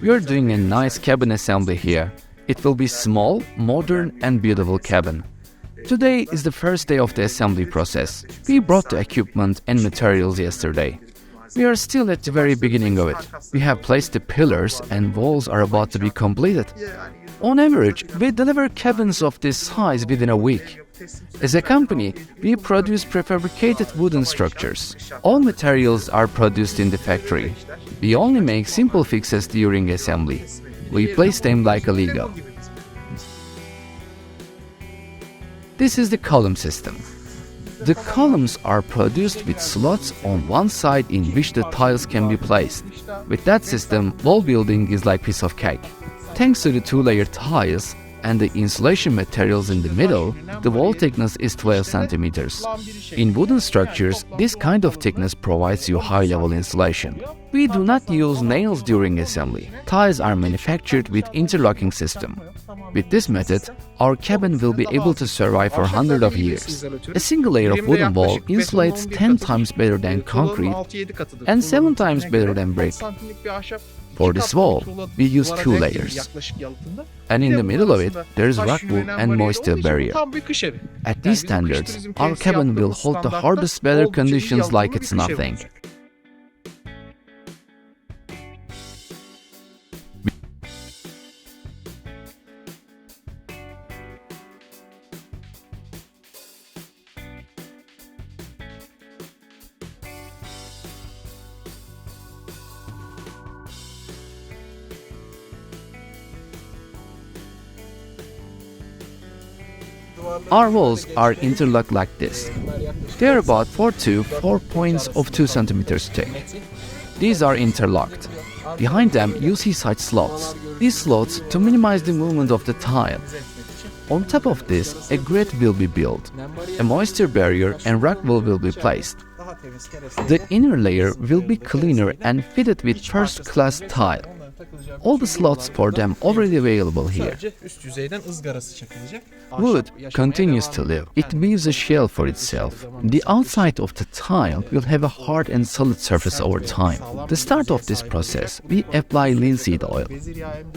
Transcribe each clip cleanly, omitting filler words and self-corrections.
We are doing a nice cabin assembly here. It will be small, modern and beautiful cabin. Today is the first day of the assembly process. We brought the equipment and materials yesterday. We are still at the very beginning of it. We have placed the pillars and walls are about to be completed. On average, we deliver cabins of this size within a week. As a company, we produce prefabricated wooden structures. All materials are produced in the factory. We only make simple fixes during assembly. We place them like a Lego. This is the column system. The columns are produced with slots on one side in which the tiles can be placed. With that system, wall building is like piece of cake. Thanks to the two-layer tiles and the insulation materials in the middle, the wall thickness is 12 centimeters. In wooden structures, this kind of thickness provides you high-level insulation. We do not use nails during assembly. Tiles are manufactured with interlocking system. With this method, our cabin will be able to survive for hundreds of years. A single layer of wooden wall insulates 10 times better than concrete and 7 times better than brick. For this wall, we use 2 layers. And in the middle of it, there is rock wool and moisture barrier. At these standards, our cabin will hold the hardest weather conditions like it's nothing. Our walls are interlocked like this. They are about 4 to 4 points of 2 centimeters thick. These are interlocked. Behind them you see such slots. These slots to minimize the movement of the tile. On top of this, a grid will be built. A moisture barrier and rock wool will be placed. The inner layer will be cleaner and fitted with first-class tile. All the slots for them already available here. Wood continues to live. It weaves a shell for itself. The outside of the tile will have a hard and solid surface over time. The start of this process, we apply linseed oil.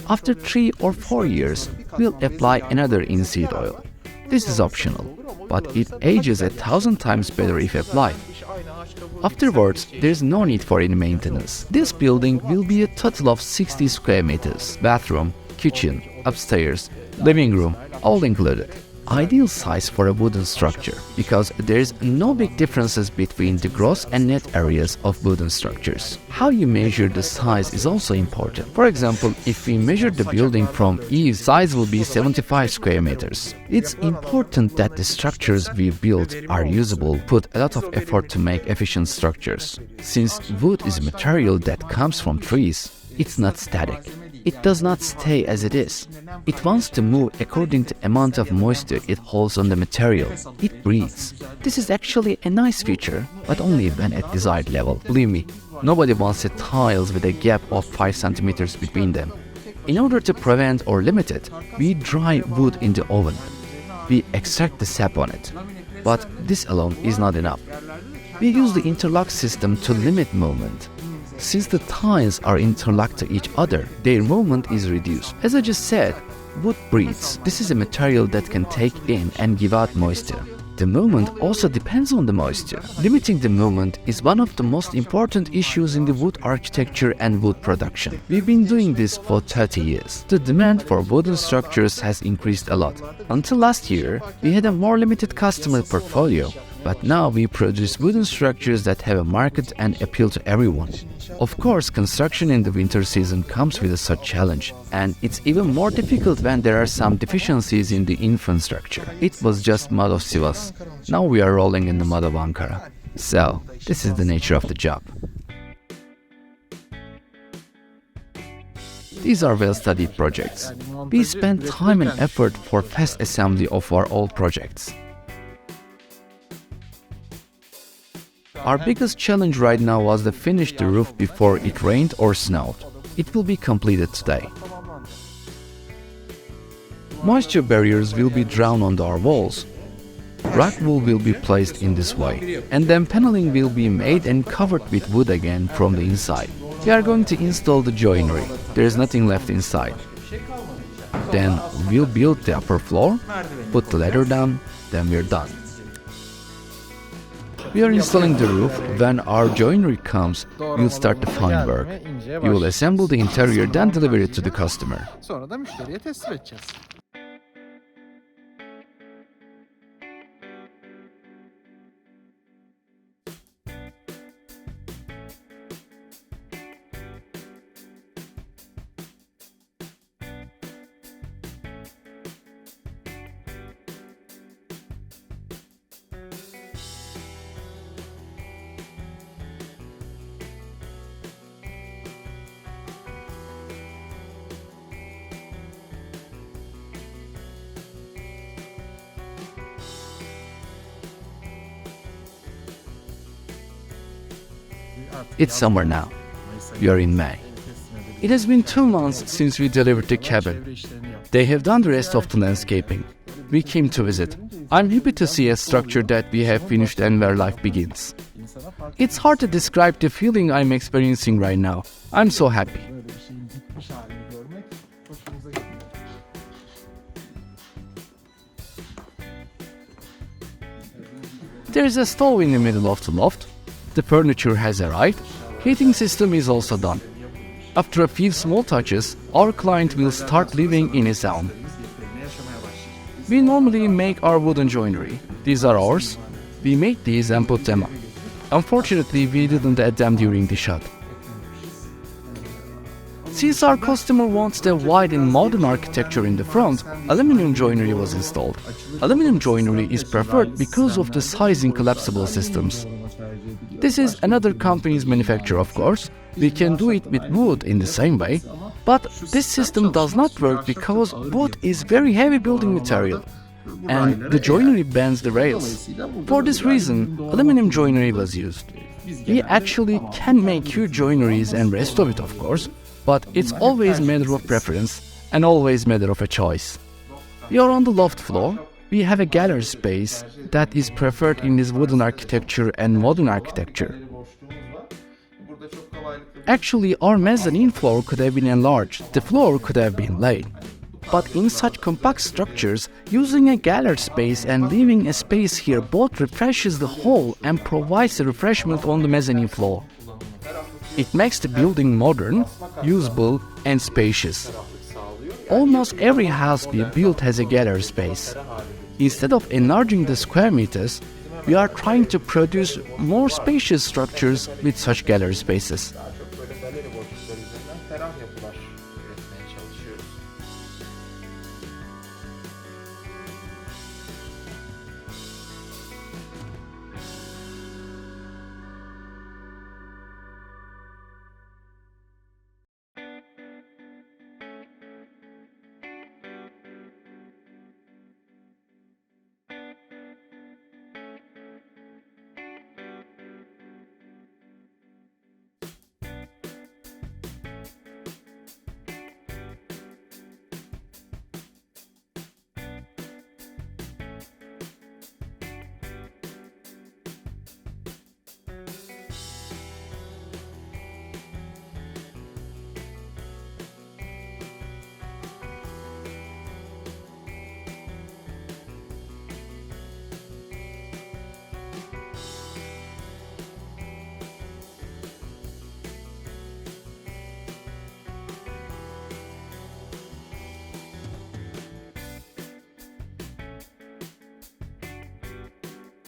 After 3 or 4 years, we'll apply another linseed oil. This is optional, but it ages 1,000 times better if applied. Afterwards, there is no need for any maintenance. This building will be a total of 60 square meters. Bathroom, kitchen, upstairs, living room, all included. Ideal size for a wooden structure because there is no big differences between the gross and net areas of wooden structures. How you measure the size is also important. For example, if we measure the building from eaves, size will be 75 square meters. It's important that the structures we build are usable, put a lot of effort to make efficient structures. Since wood is a material that comes from trees, it's not static. It does not stay as it is. It wants to move according to the amount of moisture it holds on the material. It breathes. This is actually a nice feature, but only when at desired level. Believe me, nobody wants tiles with a gap of 5 centimeters between them. In order to prevent or limit it, we dry wood in the oven. We extract the sap on it. But this alone is not enough. We use the interlock system to limit movement. Since the tiles are interlocked to each other, their movement is reduced. As I just said, wood breathes. This is a material that can take in and give out moisture. The movement also depends on the moisture. Limiting the movement is one of the most important issues in the wood architecture and wood production. We've been doing this for 30 years. The demand for wooden structures has increased a lot. Until last year, we had a more limited customer portfolio, but now we produce wooden structures that have a market and appeal to everyone. Of course, construction in the winter season comes with such challenge, and it's even more difficult when there are some deficiencies in the infrastructure. It was just mud of Sivas. Now we are rolling in the mud of Ankara. So, this is the nature of the job. These are well-studied projects. We spend time and effort for fast assembly of our old projects. Our biggest challenge right now was to finish the roof before it rained or snowed. It will be completed today. Moisture barriers will be drawn on our walls. Rock wool will be placed in this way, and then paneling will be made and covered with wood again from the inside. We are going to install the joinery. there is nothing left inside. Then we'll build the upper floor, put the ladder down, then we're done. We are installing the roof. When our joinery comes, we'll start the fine work. We will assemble the interior, then deliver it to the customer. Sonra da müşteriye teslim edeceğiz. It's summer now. We are in May. It has been 2 months since we delivered the cabin. They have done the rest of the landscaping. We came to visit. I'm happy to see a structure that we have finished and where life begins. It's hard to describe the feeling I'm experiencing right now. I'm so happy. Böyle bir şeyin bitmiş halini görmek hoşumuza gidiyor. There is a stove in the middle of the loft. The furniture has arrived. Heating system is also done. After a few small touches, our client will start living in his home. We normally make our wooden joinery. These are ours. We made these and put them up. Unfortunately, we didn't add them during the shot. Since our customer wants the wide and modern architecture in the front, aluminum joinery was installed. Aluminum joinery is preferred because of the size in collapsible systems. This is another company's manufacture, of course. We can do it with wood in the same way, but this system does not work because wood is very heavy building material, and the joinery bends the rails. For this reason, aluminum joinery was used. We actually can make huge joineries and rest of it, of course, but it's always a matter of preference and always a matter of a choice. We are on the loft floor. We have a gallery space that is preferred in this wooden architecture and modern architecture. Actually, our mezzanine floor could have been enlarged, the floor could have been laid. But in such compact structures, using a gallery space and leaving a space here both refreshes the whole and provides a refreshment on the mezzanine floor. It makes the building modern, usable, and spacious. Almost every house we built has a gallery space. Instead of enlarging the square meters, we are trying to produce more spacious structures with such gallery spaces.